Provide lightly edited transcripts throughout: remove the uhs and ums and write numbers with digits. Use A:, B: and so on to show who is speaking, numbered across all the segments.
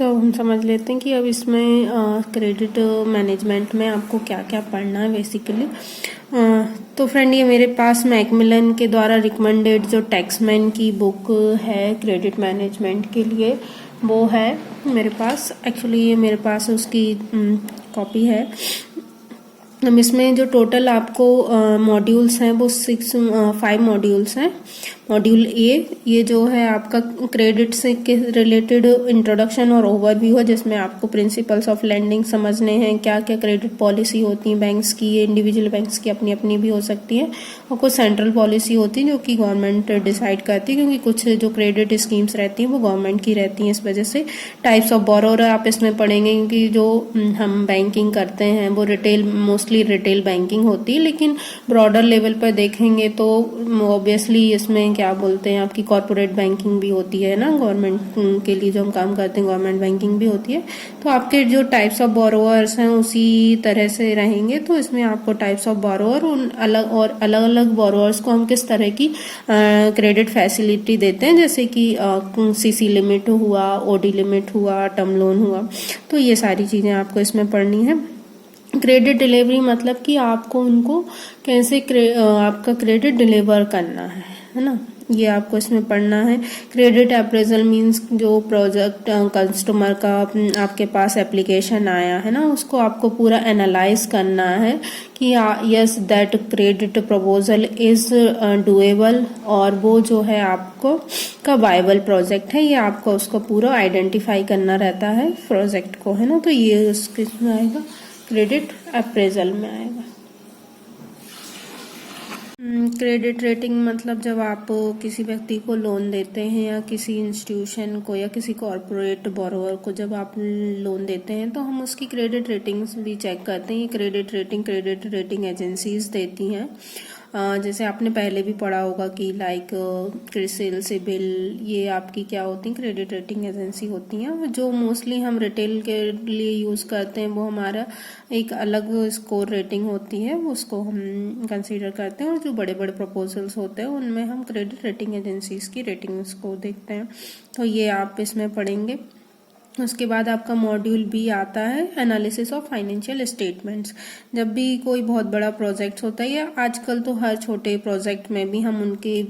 A: तो हम समझ लेते हैं कि अब इसमें क्रेडिट मैनेजमेंट में आपको क्या क्या पढ़ना है बेसिकली। तो फ्रेंड, ये मेरे पास मैकमिलन के द्वारा रिकमेंडेड जो टैक्समैन की बुक है क्रेडिट मैनेजमेंट के लिए, वो है मेरे पास। एक्चुअली ये मेरे पास उसकी कॉपी है। हम इसमें जो टोटल आपको मॉड्यूल्स हैं वो 5 मॉड्यूल्स हैं। मॉड्यूल ए, ये जो है आपका क्रेडिट से के रिलेटेड इंट्रोडक्शन और ओवरव्यू है, जिसमें आपको प्रिंसिपल्स ऑफ लेंडिंग समझने हैं, क्या क्या क्रेडिट पॉलिसी होती है बैंक्स की। इंडिविजुअल बैंक्स की अपनी अपनी भी हो सकती है और कुछ सेंट्रल पॉलिसी होती है जो कि गवर्नमेंट डिसाइड करती है, क्योंकि कुछ जो क्रेडिट स्कीम्स रहती हैं वो गवर्नमेंट की रहती हैं। इस वजह से टाइप्स ऑफ बोरोर आप इसमें पढ़ेंगे, क्योंकि जो हम बैंकिंग करते हैं वो मोस्टली रिटेल बैंकिंग होती है, लेकिन ब्रॉडर लेवल पर देखेंगे तो ऑब्वियसली इसमें क्या बोलते हैं आपकी कॉर्पोरेट बैंकिंग भी होती है ना, गवर्नमेंट के लिए जो हम काम करते हैं गवर्नमेंट बैंकिंग भी होती है। तो आपके जो टाइप्स ऑफ बोरोवर्स हैं उसी तरह से रहेंगे। तो इसमें आपको टाइप्स ऑफ बोरोवर उन अलग अलग बोरोवर्स को हम किस तरह की क्रेडिट फैसिलिटी देते हैं, जैसे कि सीसी लिमिट हुआ, ओडी लिमिट हुआ, टर्म लोन हुआ। तो ये सारी चीजें आपको इसमें पढ़नी है। क्रेडिट डिलीवरी मतलब कि आपको उनको कैसे आपका क्रेडिट डिलीवर करना है ना, ये आपको इसमें पढ़ना है। क्रेडिट अप्रेजल मींस जो प्रोजेक्ट कस्टमर का आपके पास एप्लीकेशन आया है ना, उसको आपको पूरा एनालाइज करना है कि yes that credit proposal is doable, और वो जो है आपको का वायबल प्रोजेक्ट है, ये आपको उसको पूरा आइडेंटिफाई करना रहता है प्रोजेक्ट को, है ना। तो ये उसके में आएगा, क्रेडिट अप्रेजल में आएगा। क्रेडिट रेटिंग मतलब जब आप किसी व्यक्ति को लोन देते हैं या किसी इंस्टीट्यूशन को या किसी कॉर्पोरेट बोरोवर को जब आप लोन देते हैं तो हम उसकी क्रेडिट रेटिंग्स भी चेक करते हैं। क्रेडिट रेटिंग एजेंसीज देती हैं। जैसे आपने पहले भी पढ़ा होगा कि लाइक क्रिसिल, सिबिल, ये आपकी क्या होती हैं, क्रेडिट रेटिंग एजेंसी होती हैं। जो मोस्टली हम रिटेल के लिए यूज़ करते हैं वो हमारा एक अलग स्कोर रेटिंग होती है, उसको हम कंसीडर करते हैं। और जो बड़े बड़े प्रपोजल्स होते हैं उनमें हम क्रेडिट रेटिंग एजेंसीज की रेटिंग्स को देखते हैं। तो ये आप इसमें पढ़ेंगे। उसके बाद आपका मॉड्यूल बी आता है, एनालिसिस ऑफ फाइनेंशियल स्टेटमेंट्स। जब भी कोई बहुत बड़ा प्रोजेक्ट होता है या आजकल तो हर छोटे प्रोजेक्ट में भी हम उनके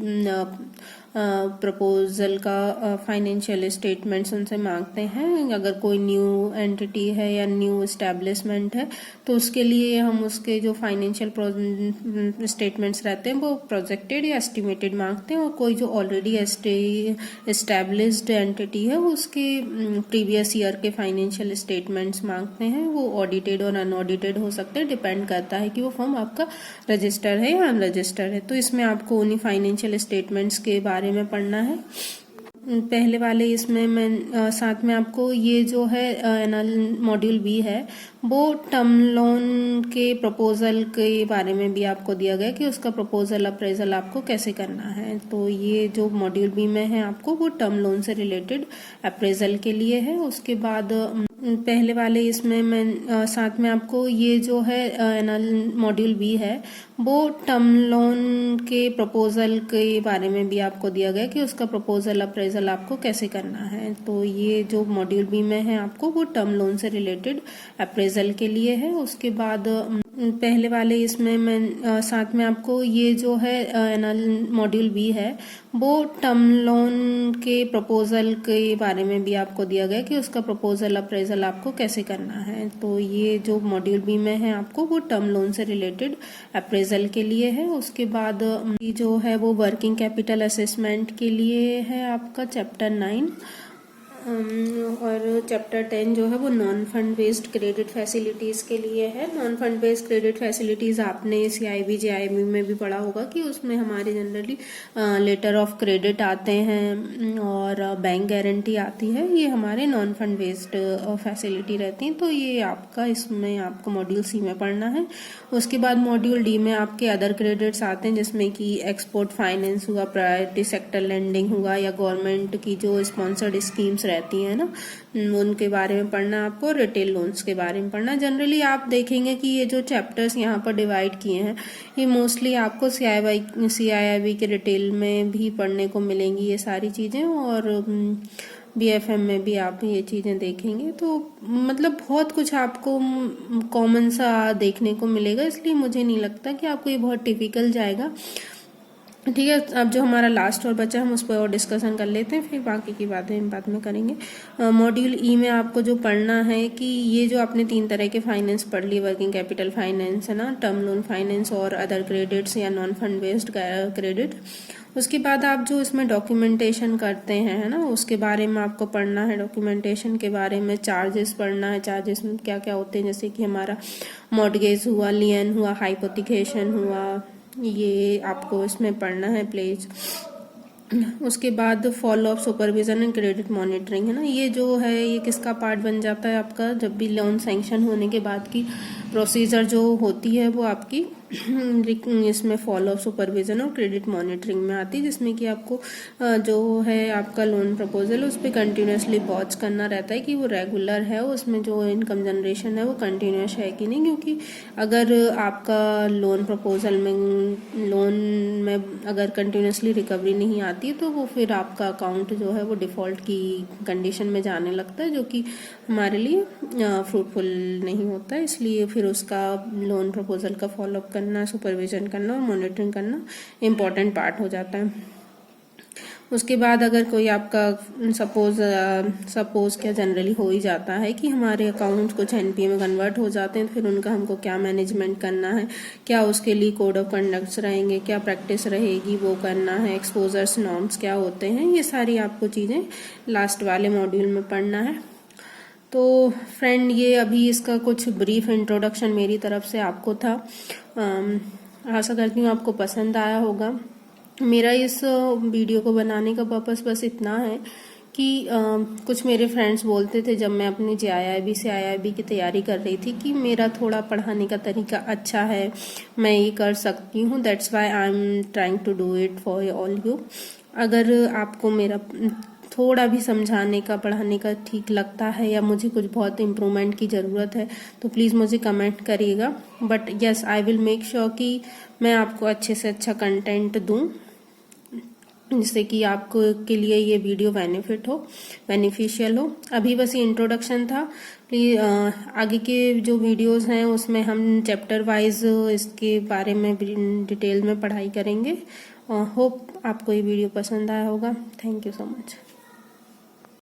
A: प्रपोजल का फाइनेंशियल स्टेटमेंट्स उनसे मांगते हैं। अगर कोई न्यू एंटिटी है या न्यू एस्टेब्लिशमेंट है तो उसके लिए हम उसके जो फाइनेंशियल स्टेटमेंट्स रहते हैं वो प्रोजेक्टेड या एस्टिमेटेड मांगते हैं। और कोई जो ऑलरेडी एस्टेब्लिश्ड एंटिटी है उसके प्रीवियस ईयर के फाइनेंशियल स्टेटमेंट्स मांगते हैं। वो ऑडिटेड और अनऑडिटेड हो सकते हैं, डिपेंड करता है कि वो फर्म आपका रजिस्टर है या अनरजिस्टर्ड है। तो इसमें आपको उन्हीं फाइनेंशियल स्टेटमेंट्स के बारे में पढ़ना है। पहले वाले इसमें मैं साथ में आपको ये जो है मॉड्यूल बी है वो टर्म लोन के प्रपोजल के बारे में भी आपको दिया गया कि उसका प्रपोजल अप्रेजल आपको कैसे करना है। तो ये जो मॉड्यूल बी में है आपको वो टर्म लोन से रिलेटेड अप्रेजल के लिए है। उसके बाद पहले वाले इसमें मैं साथ में आपको ये जो है मॉड्यूल बी है वो टर्म लोन के प्रपोजल के बारे में भी आपको दिया गया कि उसका प्रपोजल अप्रेजल आपको कैसे करना है। तो ये जो मॉड्यूल बी में है आपको वो टर्म लोन से रिलेटेड अप्रेजल के लिए है। उसके बाद पहले वाले इसमें मैं साथ में आपको ये जो है मॉड्यूल बी है वो टर्म लोन के प्रपोजल के बारे में भी आपको दिया गया कि उसका प्रपोजल अप्रेजल आपको कैसे करना है। तो ये जो मॉड्यूल बी में है आपको वो टर्म लोन से रिलेटेड अप्रेजल के लिए है। उसके बाद जो है वो वर्किंग कैपिटल असेसमेंट के लिए है आपका चैप्टर 9 और चैप्टर 10 जो है वो non fund based credit facilities के लिए है। Non fund based credit facilities आपने CIB JIB में भी पढ़ा होगा कि उसमें हमारे जनरली लेटर ऑफ क्रेडिट आते हैं और बैंक गारंटी आती है। ये हमारे नॉन फंड बेस्ड फैसिलिटी रहती हैं। तो ये आपका इसमें आपको मॉड्यूल सी में पढ़ना है। उसके बाद मॉड्यूल डी में आपके अदर क्रेडिट्स आते हैं, जिसमें कि एक्सपोर्ट फाइनेंस हुआ, प्रायोरिटी सेक्टर लेंडिंग हुआ, या गवर्नमेंट की जो स्पॉन्सर्ड स्कीम्स रहती हैं ना उनके बारे में पढ़ना आपको। रिटेल लोन्स के बारे में पढ़ना। जनरली आप देखेंगे कि ये जो चैप्टर्स यहाँ पर डिवाइड किए हैं ये मोस्टली आपको CIB के रिटेल में भी पढ़ने को मिलेंगी ये सारी चीजें। और BFM में भी आप ये चीज़ें देखेंगे तो मतलब बहुत कुछ आपको कॉमन सा देखने को मिलेगा, इसलिए मुझे नहीं लगता कि आपको ये बहुत टिपिकल जाएगा। ठीक है, अब जो हमारा लास्ट और बचा हम उस पर और डिस्कशन कर लेते हैं, फिर बाकी की बातें बाद में करेंगे। मॉड्यूल ई में आपको जो पढ़ना है कि ये जो आपने 3 तरह के फाइनेंस पढ़ ली, वर्किंग कैपिटल फाइनेंस है ना, टर्म लोन फाइनेंस और अदर क्रेडिट्स या नॉन फंड बेस्ड क्रेडिट। उसके बाद आप जो इसमें डॉक्यूमेंटेशन करते हैं है ना, उसके बारे में आपको पढ़ना है। डॉक्यूमेंटेशन के बारे में चार्जेस पढ़ना है, चार्जेस में क्या क्या होते हैं, जैसे कि हमारा मॉर्टगेज हुआ, लियन हुआ, हाइपोथिकेशन हुआ, ये आपको इसमें पढ़ना है प्लीज। उसके बाद follow up, supervision and credit monitoring है ना, ये जो है ये किसका पार्ट बन जाता है आपका, जब भी लोन सैंक्शन होने के बाद की प्रोसीजर जो होती है वो आपकी इसमें फॉलो अप, सुपरविजन और क्रेडिट मॉनिटरिंग में आती है, जिसमें कि आपको जो है आपका लोन प्रपोजल उस पर कंटिन्यूसली वॉच करना रहता है कि वो रेगुलर है, उसमें जो इनकम जनरेशन है वो कंटिन्यूस है कि नहीं, क्योंकि अगर आपका लोन प्रपोजल में लोन में अगर कंटिन्यूसली रिकवरी नहीं आती है तो वो फिर आपका अकाउंट जो है वो डिफॉल्ट की कंडीशन में जाने लगता है, जो कि हमारे लिए फ्रूटफुल नहीं होता है। इसलिए फिर उसका लोन प्रपोजल का फॉलोअप करना, सुपरविजन करना और मॉनिटरिंग करना इम्पॉर्टेंट पार्ट हो जाता है। उसके बाद अगर कोई आपका सपोज क्या जनरली हो ही जाता है कि हमारे अकाउंट्स कुछ एनपीए में कन्वर्ट हो जाते हैं, तो फिर उनका हमको क्या मैनेजमेंट करना है, क्या उसके लिए कोड ऑफ कंडक्ट्स रहेंगे, क्या प्रैक्टिस रहेगी वो करना है, एक्सपोजर्स नॉर्म्स क्या होते हैं, ये सारी आपको चीज़ें लास्ट वाले मॉड्यूल में पढ़ना है। तो फ्रेंड ये अभी इसका कुछ ब्रीफ इंट्रोडक्शन मेरी तरफ से आपको था। आशा करती हूँ आपको पसंद आया होगा। मेरा इस वीडियो को बनाने का पर्पस बस इतना है कि कुछ मेरे फ्रेंड्स बोलते थे जब मैं अपनी JIIB से IIB की तैयारी कर रही थी कि मेरा थोड़ा पढ़ाने का तरीका अच्छा है, मैं ये कर सकती हूँ, that's why I am trying to do it for all you. अगर आपको मेरा थोड़ा भी समझाने का, पढ़ाने का ठीक लगता है या मुझे कुछ बहुत इम्प्रूवमेंट की ज़रूरत है तो प्लीज़ मुझे कमेंट करिएगा। But yes, I will make sure कि मैं आपको अच्छे से अच्छा कंटेंट दूँ, जिससे कि आपको के लिए ये वीडियो बेनिफिशियल हो। अभी बस ये इंट्रोडक्शन था। प्लीज आगे के जो वीडियोस हैं उसमें हम चैप्टर वाइज इसके बारे में डिटेल में पढ़ाई करेंगे। होप आपको ये वीडियो पसंद आया होगा। Thank you so much.